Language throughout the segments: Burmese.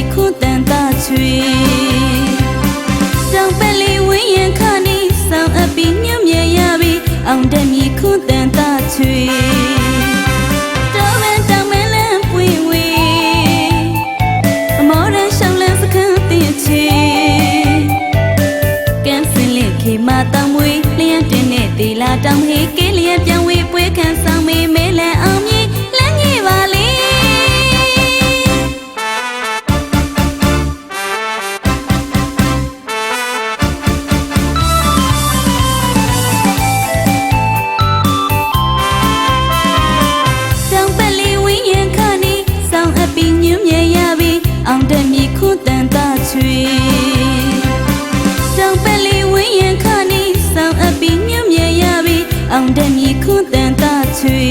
มีคู่แต่งตาช่วยจังเป็นลีวิญญาณข้านี้สาวอภิญญาเมียยาบีเอาแต่มีคู่แต่งตาช่วยจังเป็นจังเป็นเล่นปุยวีมอรันช่างเล่นสักครั้งตีชีแก้มสิเล็กขีมาตั้งมวยเลี้ยงเจเนตีลาจังให้เกลียจังวิปุยแค่สังมีเมลเอามีและงี้วาลีအောင်တဲ့မြေခုတန်တာချွေတောင်ပလီဝင်းရင်ခါနီဆောင်းအပီမြမြရပြီအောင်တဲ့မြေခုတန်တာချွေ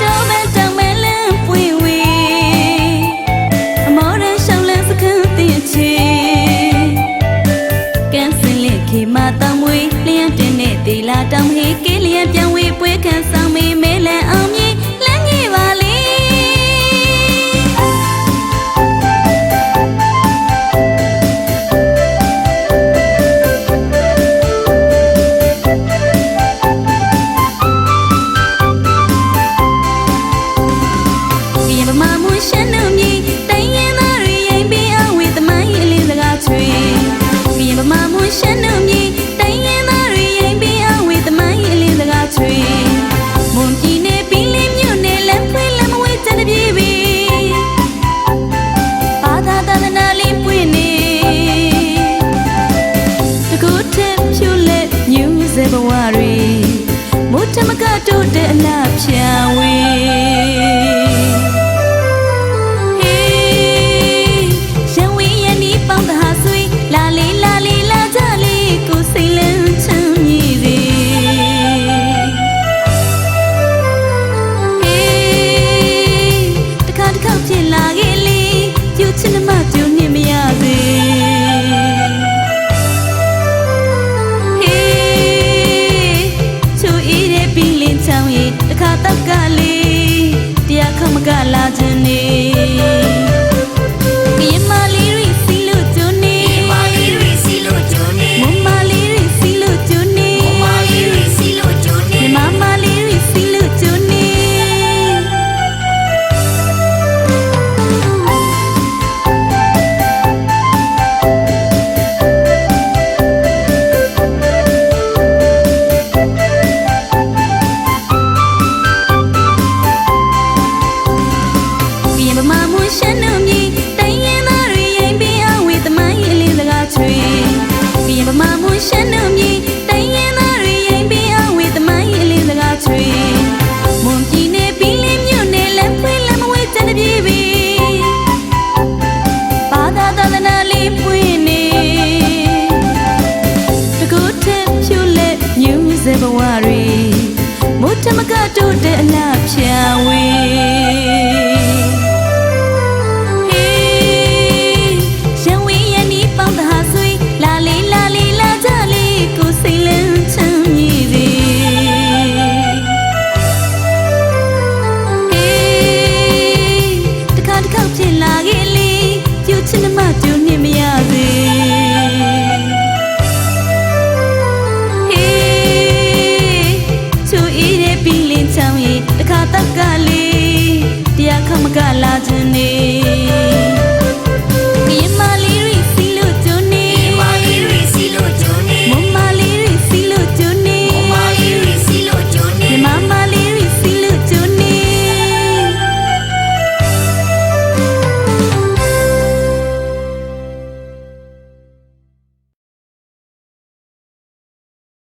တောင်မဲလန်းပွေဝေအမောရန်ရှောင်းလန်းစခန်းတင်ချေကန်စင်လက်ခေမာတောင်မွေလျှံတင်တဲ့ဒေလာတောင်ဟေးကေလျံပြောင်းဝေပွဲခံဆောင်မေးမဲလန်းအောင်မြေလန်းကြီးပါလေမကတိုးတဲ့အလားဖြာဝေဟေးရံဝေးရနီးပေါင်းတဟာဆွေလာလေးလာကြလေးကိုစိတ်လန်းချမ်းမြေစေဟေးတခါဖြစ်လာခဲ့လေကျူချင်မကျူနေမရစေတခါတောက်ကလေးတရားခမကလာခြင်းနေရင်မလေးရီစီလို့ကျုံနေမမလေးရီစီလို့ကျုံနေမမလေးရီစီလို့ကျုံနေမမလေးရီစီလို့ကျုံနေမမလေးရီစီလို့ကျုံနေဘဝရီမို့တမကတိုးတဲ့အလားဖြာဝေဟေးရံဝေးရနီးပေါင်းတဟာဆွေလာလေးလာကြလေးကိုစိတ်လန်းချမ်းမြေစေဟေးတခါဖြစ်လာခဲ့လေကျူချင်မကျူနေမရစေတခါတောက်ကလေးတရားခမကလာခြင်းနေ